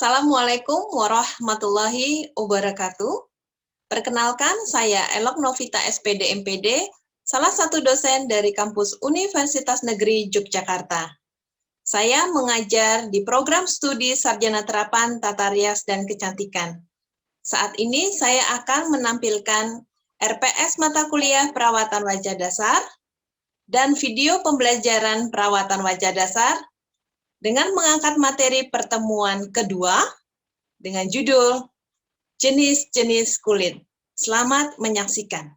Assalamualaikum warahmatullahi wabarakatuh. Perkenalkan, saya Elok Novita SPD MPD, salah satu dosen dari kampus Universitas Negeri Yogyakarta. Saya mengajar di program studi Sarjana Terapan Tata Rias dan Kecantikan. Saat ini saya akan menampilkan RPS mata kuliah Perawatan Wajah Dasar dan video pembelajaran Perawatan Wajah Dasar dengan mengangkat materi pertemuan kedua dengan judul Jenis-jenis kulit. Selamat menyaksikan.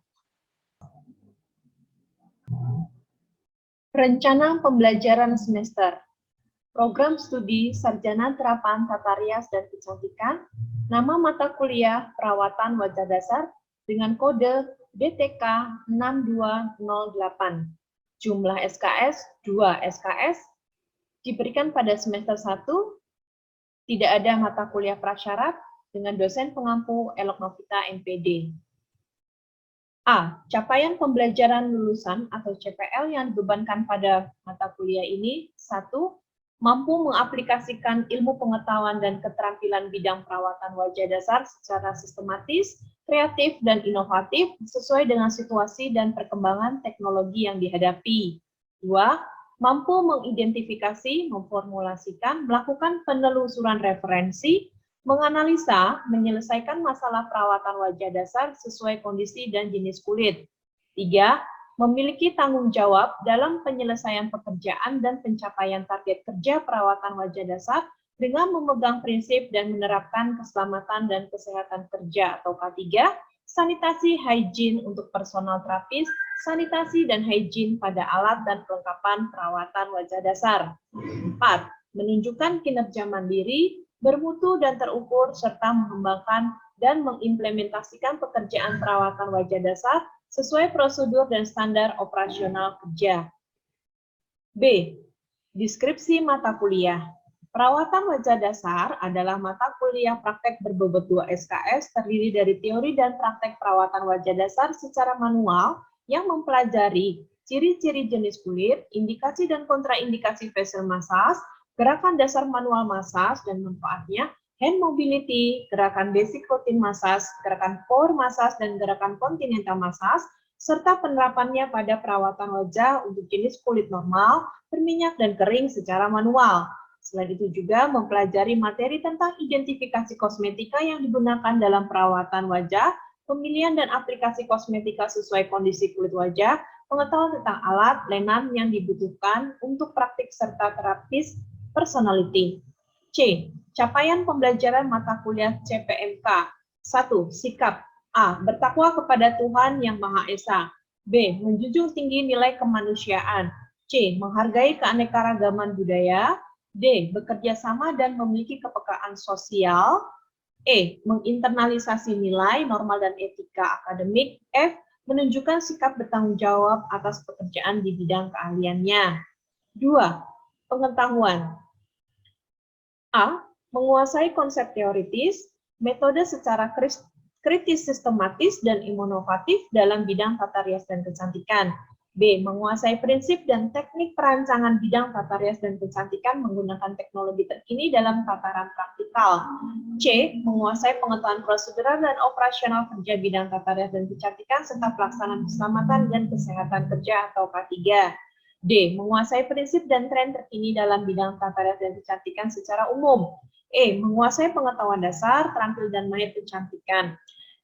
Rencana pembelajaran semester. Program studi Sarjana Terapan Tata Rias dan Kecantikan. Nama mata kuliah Perawatan Wajah Dasar dengan kode DTK 6208. Jumlah SKS 2 SKS. Diberikan pada semester 1, tidak ada mata kuliah prasyarat dengan dosen pengampu Elok Novita MPD. A. Capaian pembelajaran lulusan atau CPL yang dibebankan pada mata kuliah ini. 1. Mampu mengaplikasikan ilmu pengetahuan dan keterampilan bidang perawatan wajah dasar secara sistematis, kreatif, dan inovatif sesuai dengan situasi dan perkembangan teknologi yang dihadapi. 2. Mampu mengidentifikasi, memformulasikan, melakukan penelusuran referensi, menganalisa, menyelesaikan masalah perawatan wajah dasar sesuai kondisi dan jenis kulit. 3. Memiliki tanggung jawab dalam penyelesaian pekerjaan dan pencapaian target kerja perawatan wajah dasar dengan memegang prinsip dan menerapkan keselamatan dan kesehatan kerja atau K3, sanitasi hygiene untuk personal terapis, sanitasi dan hygiene pada alat dan perlengkapan perawatan wajah dasar. 4. Menunjukkan kinerja mandiri, bermutu dan terukur, serta mengembangkan dan mengimplementasikan pekerjaan perawatan wajah dasar sesuai prosedur dan standar operasional kerja. B. Deskripsi mata kuliah. Perawatan wajah dasar adalah mata kuliah praktek berbobot 2 SKS terdiri dari teori dan praktek perawatan wajah dasar secara manual yang mempelajari ciri-ciri jenis kulit, indikasi dan kontraindikasi facial massage, gerakan dasar manual massage dan manfaatnya, hand mobility, gerakan basic routine massage, gerakan core massage dan gerakan continental massage, serta penerapannya pada perawatan wajah untuk jenis kulit normal, berminyak dan kering secara manual. Selain itu juga mempelajari materi tentang identifikasi kosmetika yang digunakan dalam perawatan wajah, pemilihan dan aplikasi kosmetika sesuai kondisi kulit wajah, pengetahuan tentang alat, lenan yang dibutuhkan untuk praktik serta terapis personality. C. Capaian pembelajaran mata kuliah CPMK. 1. Sikap. A. Bertakwa kepada Tuhan Yang Maha Esa. B. Menjunjung tinggi nilai kemanusiaan. C. Menghargai keanekaragaman budaya. D. Bekerja sama dan memiliki kepekaan sosial. E. Menginternalisasi nilai, normal dan etika akademik. F. Menunjukkan sikap bertanggung jawab atas pekerjaan di bidang keahliannya. 2. Pengetahuan. A. Menguasai konsep teoritis, metode secara kritis sistematis dan inovatif dalam bidang tata rias dan kecantikan. B. Menguasai prinsip dan teknik perancangan bidang tata rias dan kecantikan menggunakan teknologi terkini dalam tataran praktikal. C. Menguasai pengetahuan prosedural dan operasional kerja bidang tata rias dan kecantikan serta pelaksanaan keselamatan dan kesehatan kerja atau K3. D. Menguasai prinsip dan tren terkini dalam bidang tata rias dan kecantikan secara umum. E. Menguasai pengetahuan dasar, terampil dan mahir kecantikan.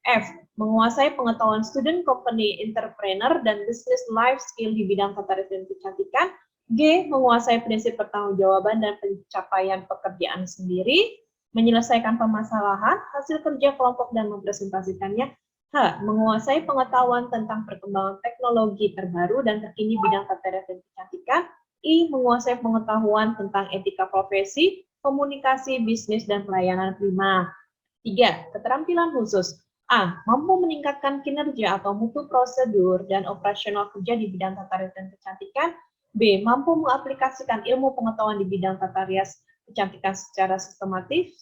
F. Menguasai pengetahuan student, company, entrepreneur, dan business life skill di bidang tata rias dan kecantikan. G. Menguasai prinsip pertanggungjawaban dan pencapaian pekerjaan sendiri, menyelesaikan permasalahan, hasil kerja kelompok dan mempresentasikannya. H. Menguasai pengetahuan tentang perkembangan teknologi terbaru dan terkini bidang tata rias dan kecantikan. I. Menguasai pengetahuan tentang etika profesi, komunikasi, bisnis, dan pelayanan prima. 3. Keterampilan khusus. A. Mampu meningkatkan kinerja atau mutu prosedur dan operasional kerja di bidang tata rias dan kecantikan. B. Mampu mengaplikasikan ilmu pengetahuan di bidang tata rias kecantikan secara sistematis,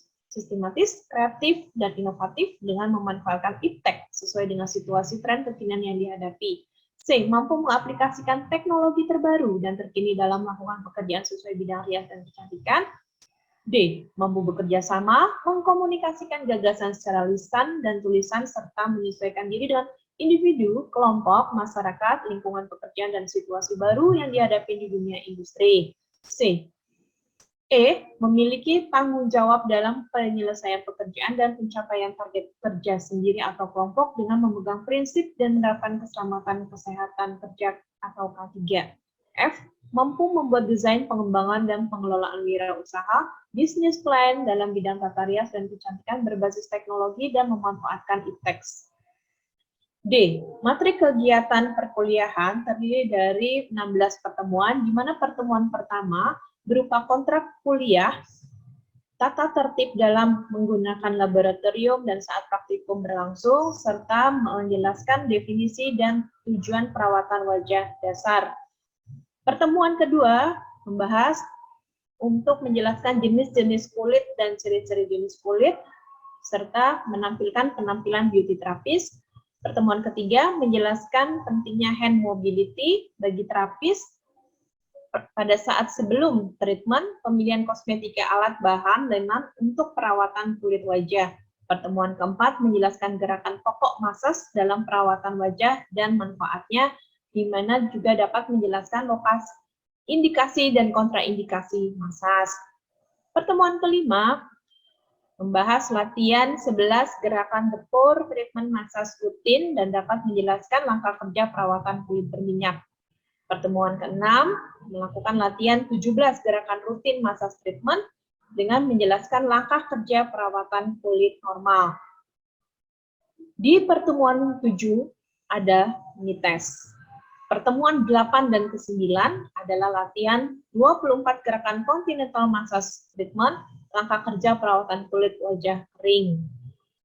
kreatif, dan inovatif dengan memanfaatkan iptek sesuai dengan situasi tren kekinian yang dihadapi. C. Mampu mengaplikasikan teknologi terbaru dan terkini dalam melakukan pekerjaan sesuai bidang rias dan kecantikan. D. Mampu bekerja sama, mengkomunikasikan gagasan secara lisan dan tulisan, serta menyesuaikan diri dengan individu, kelompok, masyarakat, lingkungan pekerjaan, dan situasi baru yang dihadapi di dunia industri. C. Memiliki tanggung jawab dalam penyelesaian pekerjaan dan pencapaian target kerja sendiri atau kelompok dengan memegang prinsip dan menerapkan keselamatan kesehatan kerja atau K3. F. Mampu membuat desain pengembangan dan pengelolaan wirausaha, bisnis plan dalam bidang tata rias dan kecantikan berbasis teknologi dan memanfaatkan e-text. D. Materi kegiatan perkuliahan terdiri dari 16 pertemuan, di mana pertemuan pertama berupa kontrak kuliah, tata tertib dalam menggunakan laboratorium dan saat praktikum berlangsung, serta menjelaskan definisi dan tujuan perawatan wajah dasar. Pertemuan kedua membahas untuk menjelaskan jenis-jenis kulit dan ciri-ciri jenis kulit, serta menampilkan penampilan beauty terapis. Pertemuan ketiga menjelaskan pentingnya hand mobility bagi terapis pada saat sebelum treatment, pemilihan kosmetika alat bahan lenan untuk perawatan kulit wajah. Pertemuan keempat menjelaskan gerakan pokok masas dalam perawatan wajah dan manfaatnya, di mana juga dapat menjelaskan lokasi, indikasi dan kontraindikasi masas. Pertemuan kelima membahas latihan 11 gerakan before treatment masas rutin dan dapat menjelaskan langkah kerja perawatan kulit berminyak. Pertemuan keenam melakukan latihan 17 gerakan rutin masas treatment dengan menjelaskan langkah kerja perawatan kulit normal. Di pertemuan 7 ada mini test. Pertemuan 8 dan ke-9 adalah latihan 24 gerakan continental massage treatment, langkah kerja perawatan kulit wajah kering.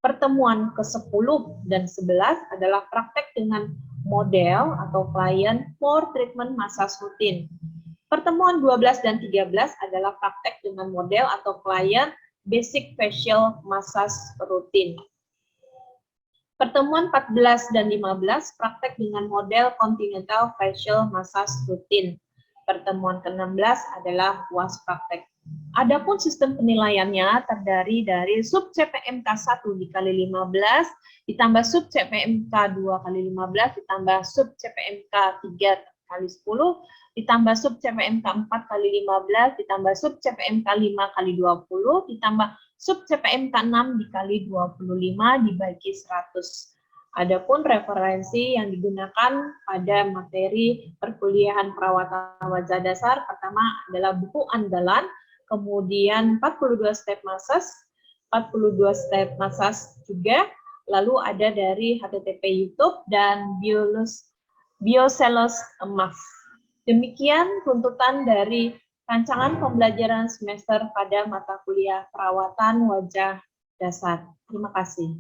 Pertemuan ke-10 dan 11 adalah praktek dengan model atau klien for treatment massage rutin. Pertemuan 12 dan 13 adalah praktek dengan model atau klien basic facial massage rutin. Pertemuan 14 dan 15 praktek dengan model continental facial massage rutin. Pertemuan ke-16 adalah puas praktek. Adapun sistem penilaiannya terdiri dari sub CPMK 1 dikali 15 ditambah sub CPMK 2 kali 15 ditambah sub CPMK 3 kali 10 ditambah sub CPMK 4 kali 15 ditambah sub CPMK 5 kali 20 ditambah sub CPMK 6 dikali 25 dibagi 100. Adapun referensi yang digunakan pada materi perkuliahan perawatan wajah dasar pertama adalah buku andalan, kemudian 42 step massage, 42 step massage juga, lalu ada dari HTTP YouTube dan Biocelos Emas. Demikian tuntutan dari rancangan pembelajaran semester pada mata kuliah perawatan wajah dasar. Terima kasih.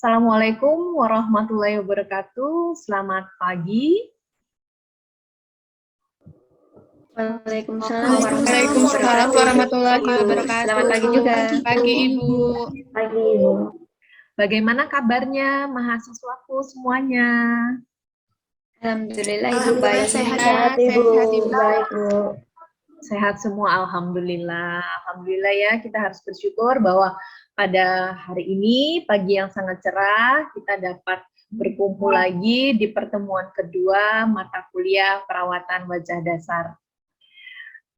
Assalamualaikum warahmatullahi wabarakatuh. Selamat pagi. Waalaikumsalam warahmatullahi wabarakatuh. Selamat pagi juga. Pagi Ibu. Pagi Ibu. Bagaimana kabarnya mahasiswaku semuanya? Alhamdulillah Ibu baik. Sehat, Ibu. sehat, Ibu. Baik Bu. Sehat semua, alhamdulillah. Alhamdulillah ya, kita harus bersyukur bahwa pada hari ini, pagi yang sangat cerah, kita dapat berkumpul lagi di pertemuan kedua mata kuliah perawatan wajah dasar.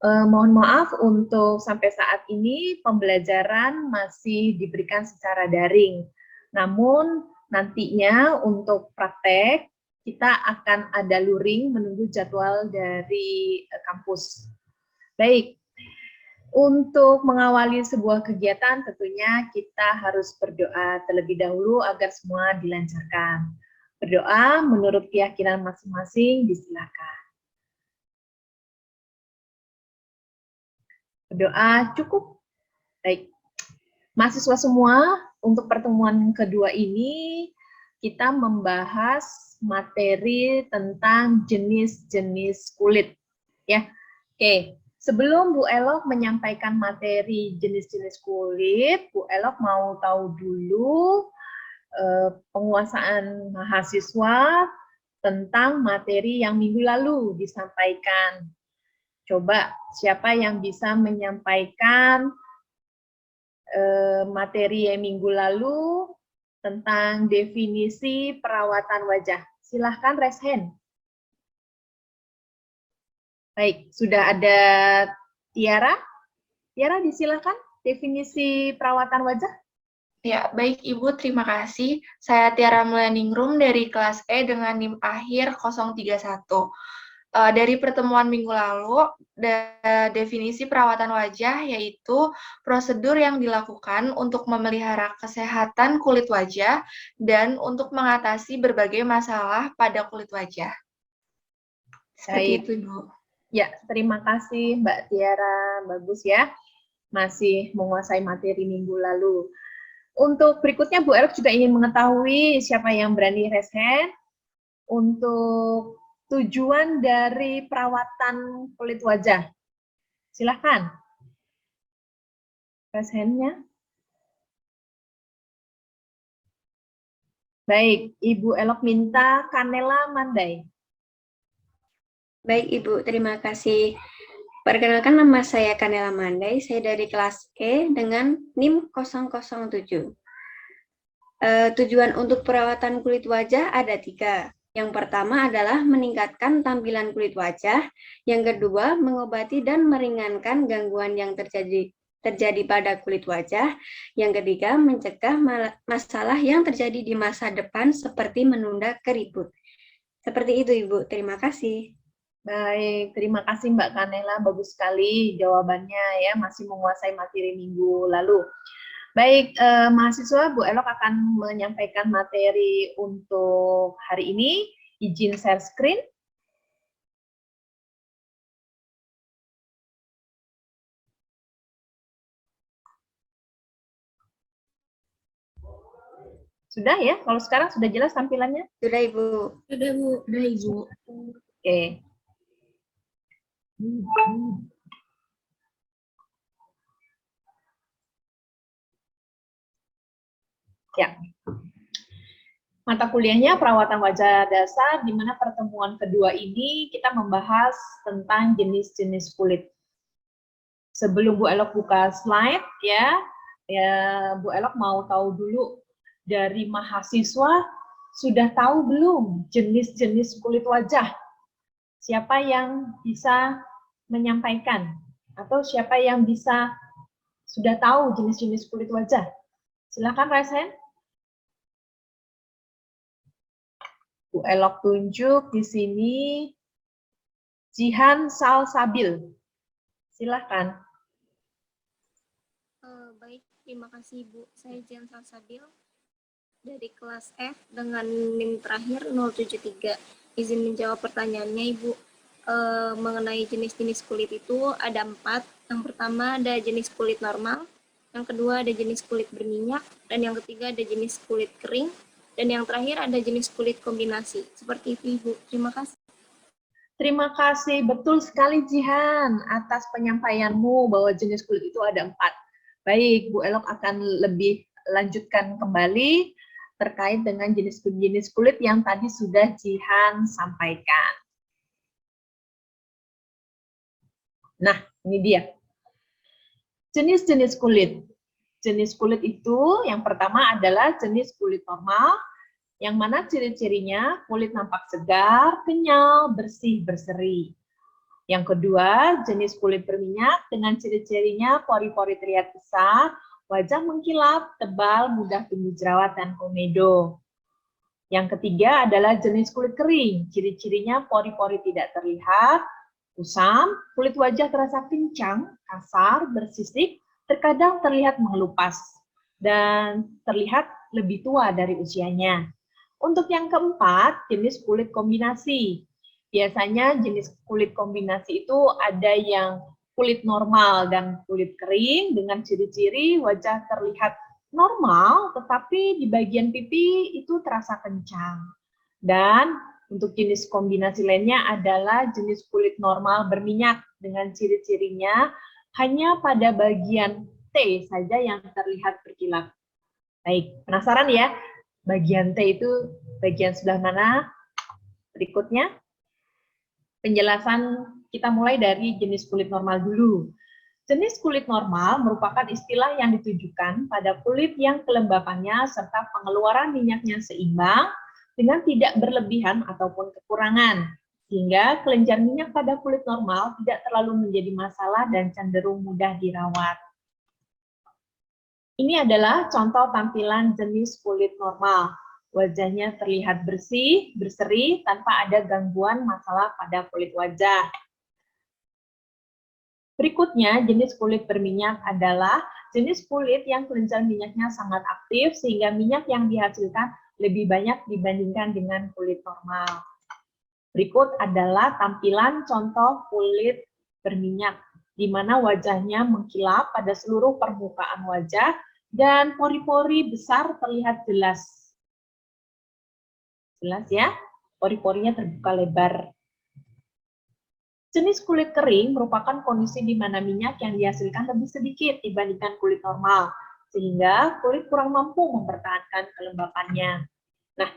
Mohon maaf untuk sampai saat ini pembelajaran masih diberikan secara daring. Namun nantinya untuk praktek, kita akan ada luring menunggu jadwal dari kampus. Baik. Untuk mengawali sebuah kegiatan tentunya kita harus berdoa terlebih dahulu agar semua dilancarkan. Berdoa menurut keyakinan masing-masing, disilakan. Berdoa cukup. Baik. Mahasiswa semua, untuk pertemuan kedua ini kita membahas materi tentang jenis-jenis kulit. Ya. Oke. Sebelum Bu Elok menyampaikan materi jenis-jenis kulit, Bu Elok mau tahu dulu penguasaan mahasiswa tentang materi yang minggu lalu disampaikan. Coba siapa yang bisa menyampaikan materi yang minggu lalu tentang definisi perawatan wajah. Silahkan raise hand. Baik, sudah ada Tiara. Tiara, disilakan definisi perawatan wajah. Ya, baik Ibu, terima kasih. Saya Tiara Melaningrum dari kelas E dengan NIM akhir 031. Dari pertemuan minggu lalu, definisi perawatan wajah yaitu prosedur yang dilakukan untuk memelihara kesehatan kulit wajah dan untuk mengatasi berbagai masalah pada kulit wajah. Seperti Baik. itu, Ibu. Ya, terima kasih Mbak Tiara. Bagus ya, masih menguasai materi minggu lalu. Untuk berikutnya, Bu Elok juga ingin mengetahui siapa yang berani raise hand untuk tujuan dari perawatan kulit wajah. Silahkan. Raise hand-nya. Baik, Ibu Elok minta Kanela Mandai. Baik Ibu, terima kasih. Perkenalkan, nama saya Kanela Mandai, saya dari kelas E dengan NIM 007. Tujuan untuk perawatan kulit wajah ada 3. Yang pertama adalah meningkatkan tampilan kulit wajah. Yang kedua, mengobati dan meringankan gangguan yang terjadi pada kulit wajah. Yang ketiga, mencegah masalah yang terjadi di masa depan seperti menunda keriput. Seperti itu Ibu, terima kasih. Baik, terima kasih Mbak Kanela, bagus sekali jawabannya ya, masih menguasai materi minggu lalu. Baik, mahasiswa, Bu Elok akan menyampaikan materi untuk hari ini. Izin share screen. Sudah ya? Kalau sekarang sudah jelas tampilannya? Sudah Ibu. Sudah, Bu. Sudah, Ibu. Oke. Ya. Mata kuliahnya perawatan wajah dasar, di mana pertemuan kedua ini kita membahas tentang jenis-jenis kulit. Sebelum Bu Elok buka slide, ya Bu Elok mau tahu dulu dari mahasiswa sudah tahu belum jenis-jenis kulit wajah? Siapa yang bisa menyampaikan? Atau siapa yang bisa sudah tahu jenis-jenis kulit wajah? Silakan raise hand. Bu Elok tunjuk di sini Jihan Salsabil. Silakan. Baik, terima kasih Bu. Saya Jihan Salsabil dari kelas F dengan NIM terakhir 073. Izin menjawab pertanyaannya Ibu. Mengenai jenis-jenis kulit itu ada 4. Yang pertama ada jenis kulit normal, yang kedua ada jenis kulit berminyak, dan yang ketiga ada jenis kulit kering, dan yang terakhir ada jenis kulit kombinasi. Seperti itu Ibu. Terima kasih. Terima kasih, betul sekali Jihan atas penyampaianmu bahwa jenis kulit itu ada 4. Baik, Bu Elok akan lebih lanjutkan kembali terkait dengan jenis-jenis kulit yang tadi sudah Jihan sampaikan. Nah, ini dia. Jenis-jenis kulit. Jenis kulit itu yang pertama adalah jenis kulit normal, yang mana ciri-cirinya kulit nampak segar, kenyal, bersih, berseri. Yang kedua, jenis kulit berminyak dengan ciri-cirinya pori-pori terlihat besar, wajah mengkilap, tebal, mudah tumbuh jerawat, dan komedo. Yang ketiga adalah jenis kulit kering, ciri-cirinya pori-pori tidak terlihat, kusam, kulit wajah terasa kencang, kasar, bersisik, terkadang terlihat mengelupas, dan terlihat lebih tua dari usianya. Untuk yang keempat, jenis kulit kombinasi. Biasanya jenis kulit kombinasi itu ada yang kulit normal dan kulit kering dengan ciri-ciri wajah terlihat normal, tetapi di bagian pipi itu terasa kencang. Dan untuk jenis kombinasi lainnya adalah jenis kulit normal berminyak dengan ciri-cirinya hanya pada bagian T saja yang terlihat berkilat. Baik, penasaran ya? Bagian T itu bagian sebelah mana? Berikutnya, penjelasan kita mulai dari jenis kulit normal dulu. Jenis kulit normal merupakan istilah yang ditujukan pada kulit yang kelembapannya serta pengeluaran minyaknya seimbang dengan tidak berlebihan ataupun kekurangan, sehingga kelenjar minyak pada kulit normal tidak terlalu menjadi masalah dan cenderung mudah dirawat. Ini adalah contoh tampilan jenis kulit normal. Wajahnya terlihat bersih, berseri, tanpa ada gangguan masalah pada kulit wajah. Berikutnya, jenis kulit berminyak adalah jenis kulit yang kelenjar minyaknya sangat aktif sehingga minyak yang dihasilkan lebih banyak dibandingkan dengan kulit normal. Berikut adalah tampilan contoh kulit berminyak, di mana wajahnya mengkilap pada seluruh permukaan wajah dan pori-pori besar terlihat jelas. Jelas ya, pori-porinya terbuka lebar. Jenis kulit kering merupakan kondisi di mana minyak yang dihasilkan lebih sedikit dibandingkan kulit normal, sehingga kulit kurang mampu mempertahankan kelembapannya. Nah,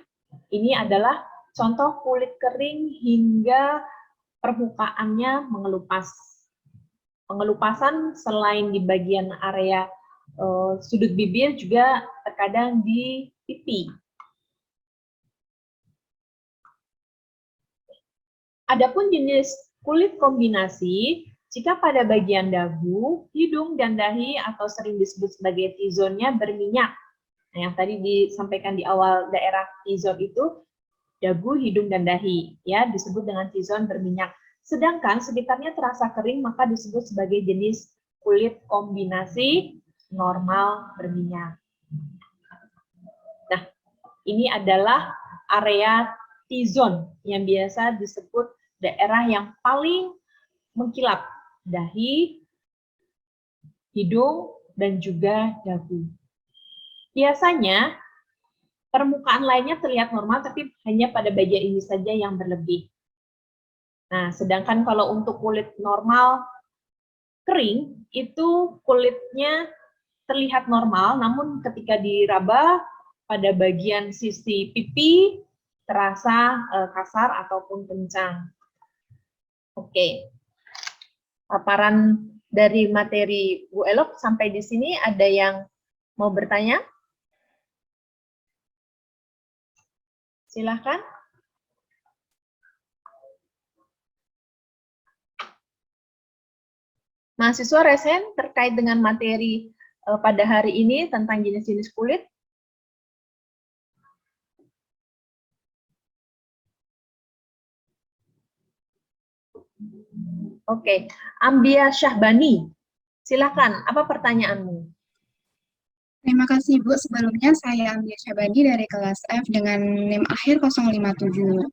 ini adalah contoh kulit kering hingga permukaannya mengelupas. Pengelupasan selain di bagian area sudut bibir juga terkadang di pipi. Adapun jenis kulit kombinasi, jika pada bagian dagu, hidung, dan dahi atau sering disebut sebagai T-zone-nya berminyak. Nah, yang tadi disampaikan di awal daerah T-zone itu dagu, hidung, dan dahi, ya disebut dengan T-zone berminyak. Sedangkan sekitarnya terasa kering, maka disebut sebagai jenis kulit kombinasi normal berminyak. Nah, ini adalah area T-zone yang biasa disebut daerah yang paling mengkilap, dahi, hidung, dan juga dagu. Biasanya, permukaan lainnya terlihat normal, tapi hanya pada bagian ini saja yang berlebih. Nah, sedangkan kalau untuk kulit normal kering, itu kulitnya terlihat normal, namun ketika diraba pada bagian sisi pipi, terasa kasar ataupun kencang. Oke, paparan dari materi Bu Elok sampai di sini, ada yang mau bertanya? Silahkan. Mahasiswa resen terkait dengan materi pada hari ini tentang jenis-jenis kulit? Oke, Ambia Syahbani, silakan. Apa pertanyaanmu? Terima kasih Bu. Sebelumnya saya Ambia Syahbani dari kelas F dengan NIM akhir 057.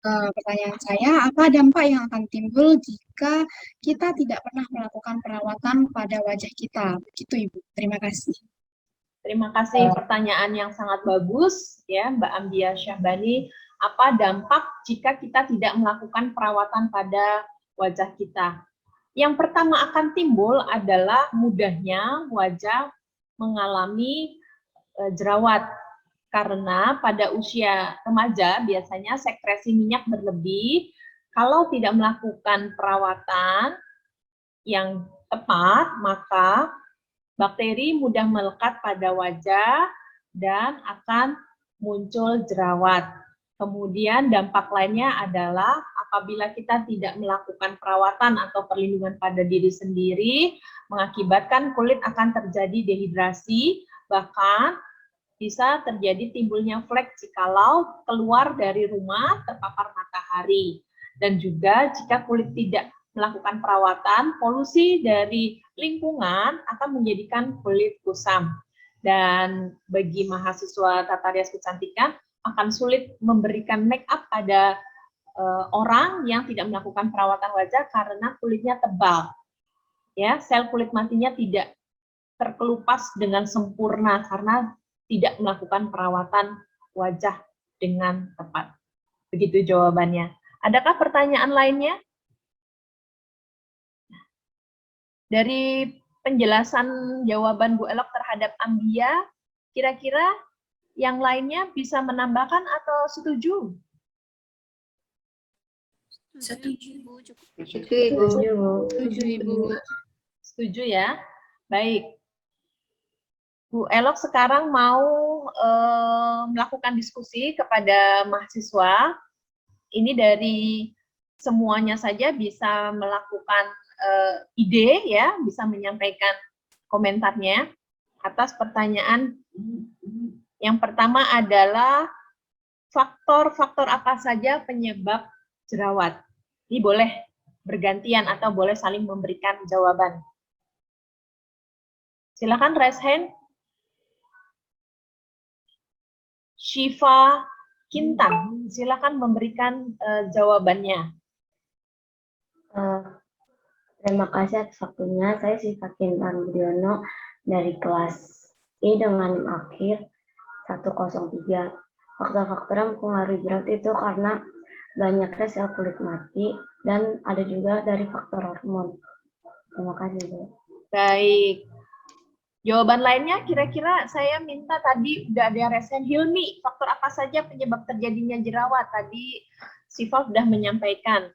Pertanyaan saya, apa dampak yang akan timbul jika kita tidak pernah melakukan perawatan pada wajah kita? Begitu Ibu. Terima kasih. Terima kasih, pertanyaan yang sangat bagus ya Mbak Ambia Syahbani. Apa dampak jika kita tidak melakukan perawatan pada wajah kita? Yang pertama akan timbul adalah mudahnya wajah mengalami jerawat, karena pada usia remaja biasanya sekresi minyak berlebih. Kalau tidak melakukan perawatan yang tepat, maka bakteri mudah melekat pada wajah dan akan muncul jerawat. Kemudian dampak lainnya adalah apabila kita tidak melakukan perawatan atau perlindungan pada diri sendiri, mengakibatkan kulit akan terjadi dehidrasi, bahkan bisa terjadi timbulnya flek jikalau keluar dari rumah terpapar matahari. Dan juga jika kulit tidak melakukan perawatan, polusi dari lingkungan akan menjadikan kulit kusam. Dan bagi mahasiswa tata rias kecantikan, akan sulit memberikan make up pada orang yang tidak melakukan perawatan wajah karena kulitnya tebal. Ya, sel kulit matinya tidak terkelupas dengan sempurna karena tidak melakukan perawatan wajah dengan tepat. Begitu jawabannya. Adakah pertanyaan lainnya? Dari penjelasan jawaban Bu Elok terhadap Ambia, kira-kira yang lainnya bisa menambahkan atau setuju? Setuju, Ibu. Cukup. Setuju, Bu. Setuju, Ibu. Setuju ya? Baik. Bu Elok sekarang mau melakukan diskusi kepada mahasiswa. Ini dari semuanya saja bisa melakukan ide ya, bisa menyampaikan komentarnya atas pertanyaan. Yang pertama adalah faktor-faktor apa saja penyebab jerawat. Ini boleh bergantian atau boleh saling memberikan jawaban. Silakan raise hand. Shiva Kintan, silakan memberikan jawabannya. Terima kasih atas waktunya. Saya Shiva Kintan Budiono dari kelas E dengan NIM akhir 103. Faktor-faktor yang mempengaruhi jerawat itu karena banyaknya sel kulit mati dan ada juga dari faktor hormon. Terima kasih, Bu. Baik. Jawaban lainnya kira-kira saya minta tadi udah ada resen Hilmi. Faktor apa saja penyebab terjadinya jerawat? Tadi Shiva sudah menyampaikan.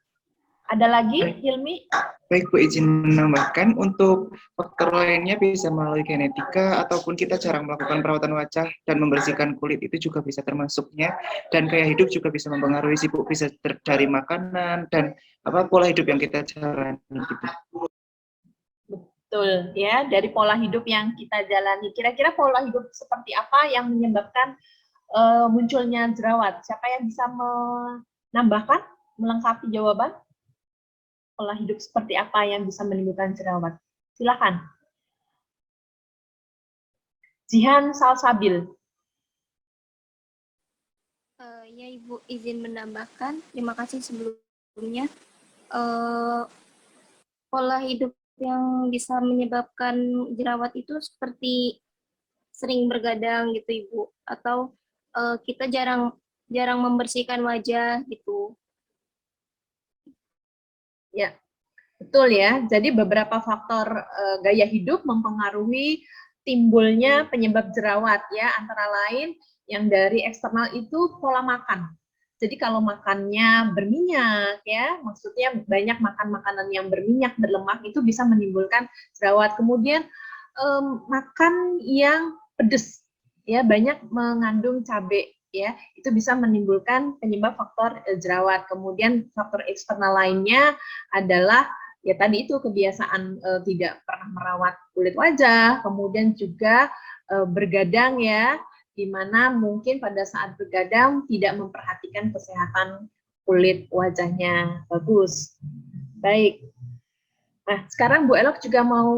Ada lagi, Hilmi? Baik, Bu, izin menambahkan untuk faktor lainnya bisa melalui genetika ataupun kita jarang melakukan perawatan wajah dan membersihkan kulit itu juga bisa termasuknya, dan gaya hidup juga bisa mempengaruhi sih, Bu, bisa dari makanan dan pola hidup yang kita jalani gitu. Betul ya, dari pola hidup yang kita jalani. Kira-kira pola hidup seperti apa yang menyebabkan munculnya jerawat? Siapa yang bisa menambahkan, melengkapi jawaban? Pola hidup seperti apa yang bisa menimbulkan jerawat? Silakan. Jihan Salsabil. Ya Ibu, izin menambahkan. Terima kasih sebelumnya. Pola hidup yang bisa menyebabkan jerawat itu seperti sering bergadang gitu Ibu, atau kita jarang membersihkan wajah gitu. Ya, betul ya. Jadi beberapa faktor gaya hidup mempengaruhi timbulnya penyebab jerawat ya. Antara lain yang dari eksternal itu pola makan. Jadi kalau makannya berminyak ya, maksudnya banyak makan makanan yang berminyak, berlemak itu bisa menimbulkan jerawat. Kemudian makan yang pedas ya, banyak mengandung cabai ya, itu bisa menimbulkan penyebab faktor jerawat. Kemudian faktor eksternal lainnya adalah ya tadi itu kebiasaan tidak pernah merawat kulit wajah, kemudian juga bergadang ya, di mana mungkin pada saat bergadang tidak memperhatikan kesehatan kulit wajahnya bagus. Baik. Nah, sekarang Bu Elok juga mau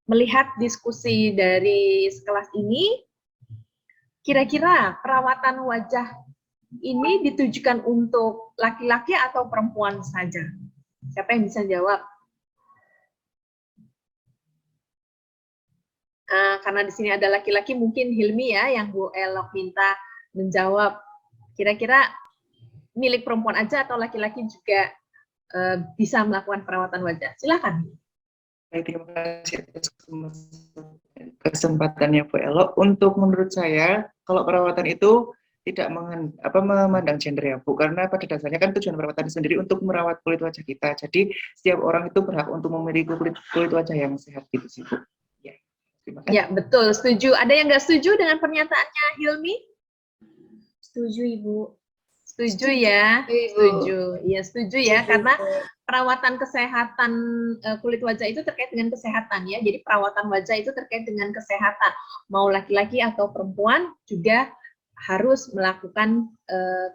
melihat diskusi dari kelas ini. Kira-kira perawatan wajah ini ditujukan untuk laki-laki atau perempuan saja? Siapa yang bisa jawab? Karena di sini ada laki-laki, mungkin Hilmi ya yang Bu Elok minta menjawab. Kira-kira milik perempuan aja atau laki-laki juga bisa melakukan perawatan wajah? Silakan. Baik, terima kasih atas kesempatannya Bu Elok. Untuk menurut saya, kalau perawatan itu tidak memandang gender ya Bu, karena pada dasarnya kan tujuan perawatan sendiri untuk merawat kulit wajah kita. Jadi setiap orang itu berhak untuk memiliki kulit wajah yang sehat gitu sih Bu. Ya, terima kasih. Ya betul, setuju. Ada yang nggak setuju dengan pernyataannya Hilmi? Setuju, Ibu. Setuju ya? Setuju. Ya setuju ya, karena perawatan kesehatan kulit wajah itu terkait dengan kesehatan ya. Jadi perawatan wajah itu terkait dengan kesehatan. Mau laki-laki atau perempuan juga harus melakukan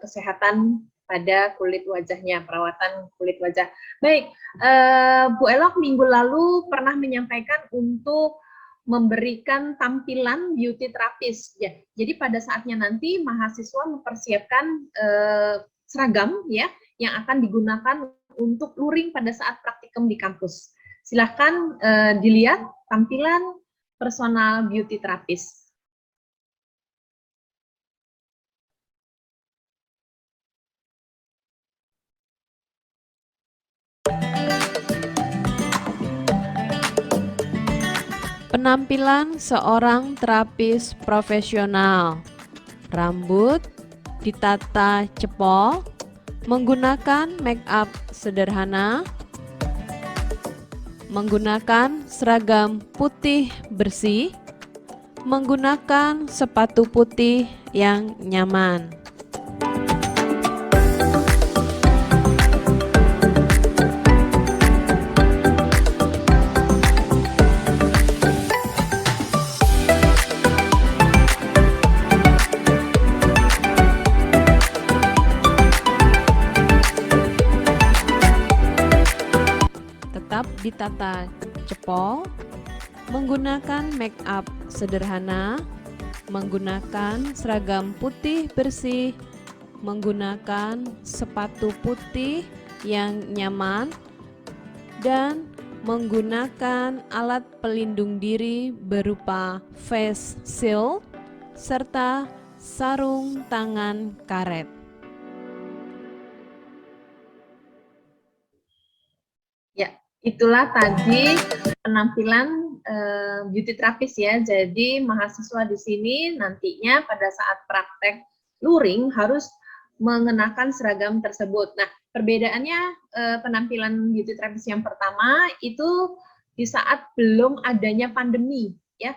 kesehatan pada kulit wajahnya, perawatan kulit wajah. Baik, Bu Elok minggu lalu pernah menyampaikan untuk memberikan tampilan beauty terapis ya. Jadi pada saatnya nanti mahasiswa mempersiapkan seragam ya yang akan digunakan untuk luring pada saat praktikum di kampus. Silahkan dilihat tampilan personal beauty terapis. Penampilan seorang terapis profesional. Rambut ditata cepol, menggunakan make up sederhana, menggunakan seragam putih bersih, menggunakan sepatu putih yang nyaman. Tetap ditata cepol, menggunakan make up sederhana, menggunakan seragam putih bersih, menggunakan sepatu putih yang nyaman, dan menggunakan alat pelindung diri berupa face shield serta sarung tangan karet. Ya, itulah tadi penampilan beauty terapis ya. Jadi mahasiswa di sini nantinya pada saat praktek luring harus mengenakan seragam tersebut. Nah, perbedaannya penampilan beauty terapis yang pertama itu di saat belum adanya pandemi ya.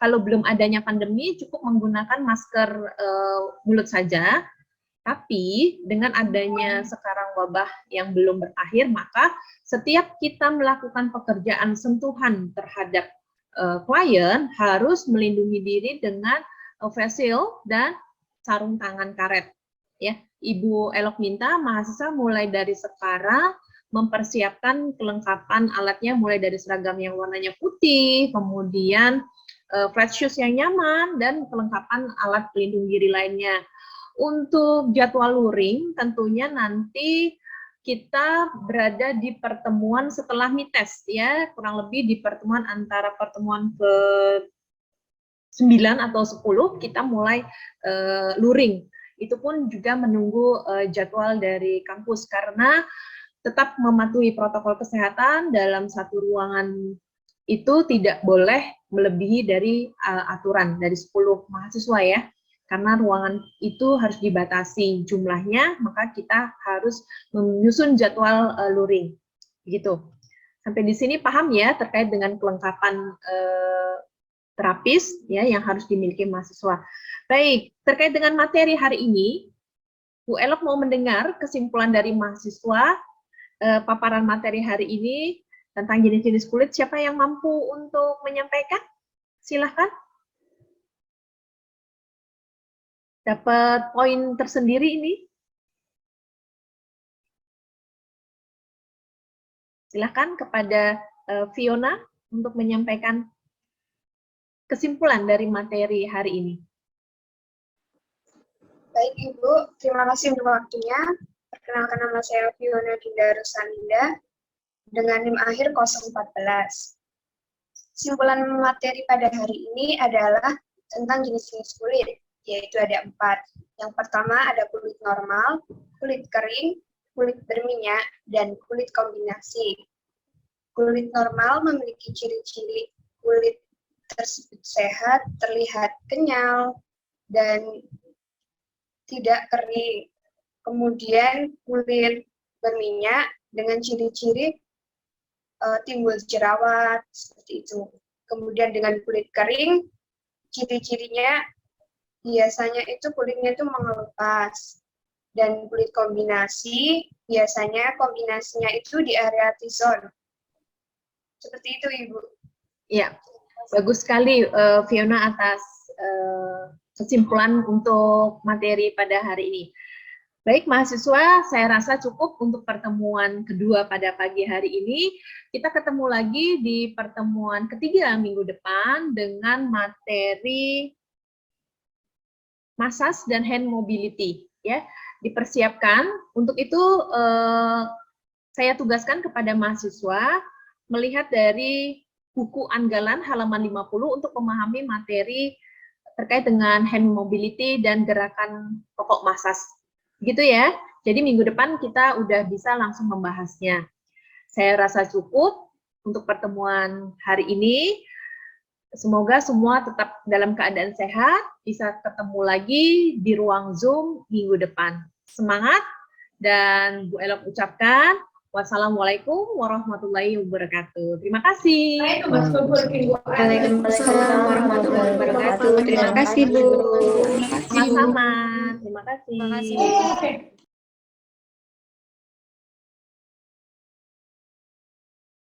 Kalau belum adanya pandemi cukup menggunakan masker mulut saja. Tapi dengan adanya sekarang wabah yang belum berakhir, maka setiap kita melakukan pekerjaan sentuhan terhadap klien harus melindungi diri dengan face shield dan sarung tangan karet. Ya, Ibu Elok minta mahasiswa mulai dari sekarang mempersiapkan kelengkapan alatnya, mulai dari seragam yang warnanya putih, kemudian flat shoes yang nyaman, dan kelengkapan alat pelindung diri lainnya. Untuk jadwal luring tentunya nanti kita berada di pertemuan setelah mites ya, kurang lebih di pertemuan antara pertemuan ke 9 atau 10 kita mulai luring. Itu pun juga menunggu jadwal dari kampus karena tetap mematuhi protokol kesehatan dalam satu ruangan itu tidak boleh melebihi dari aturan dari 10 mahasiswa ya. Karena ruangan itu harus dibatasi jumlahnya, maka kita harus menyusun jadwal luring. Gitu. Sampai di sini paham ya terkait dengan kelengkapan terapis ya yang harus dimiliki mahasiswa. Baik, terkait dengan materi hari ini, Bu Elok mau mendengar kesimpulan dari mahasiswa paparan materi hari ini tentang jenis-jenis kulit. Siapa yang mampu untuk menyampaikan? Silahkan. Dapat poin tersendiri ini. Silakan kepada Fiona untuk menyampaikan kesimpulan dari materi hari ini. Baik Ibu, terima kasih untuk waktunya. Perkenalkan nama saya Fiona Dinda Rusaninda dengan NIM akhir 014. Kesimpulan materi pada hari ini adalah tentang jenis-jenis kulit, yaitu ada 4. Yang pertama ada kulit normal, kulit kering, kulit berminyak, dan kulit kombinasi. Kulit normal memiliki ciri-ciri kulit tersebut sehat, terlihat kenyal, dan tidak kering. Kemudian kulit berminyak dengan ciri-ciri timbul jerawat, seperti itu. Kemudian dengan kulit kering, ciri-cirinya biasanya itu kulitnya itu mengelupas, dan kulit kombinasi biasanya kombinasinya itu di area T-zone. Seperti itu Ibu. Ya, bagus sekali Fiona atas kesimpulan untuk materi pada hari ini. Baik mahasiswa, saya rasa cukup untuk pertemuan kedua pada pagi hari ini. Kita ketemu lagi di pertemuan ketiga minggu depan dengan materi massage dan hand mobility ya, dipersiapkan. Untuk itu saya tugaskan kepada mahasiswa melihat dari buku Anggalan halaman 50 untuk memahami materi terkait dengan hand mobility dan gerakan pokok massage. Gitu ya. Jadi minggu depan kita udah bisa langsung membahasnya. Saya rasa cukup untuk pertemuan hari ini. Semoga semua tetap dalam keadaan sehat, bisa ketemu lagi di ruang Zoom minggu depan. Semangat Dan Bu Elok ucapkan wassalamualaikum warahmatullahi wabarakatuh. Terima kasih. Waalaikumsalam warahmatullahi wabarakatuh. Terima kasih, Bu. Sama-sama. Terima kasih. Terima kasih.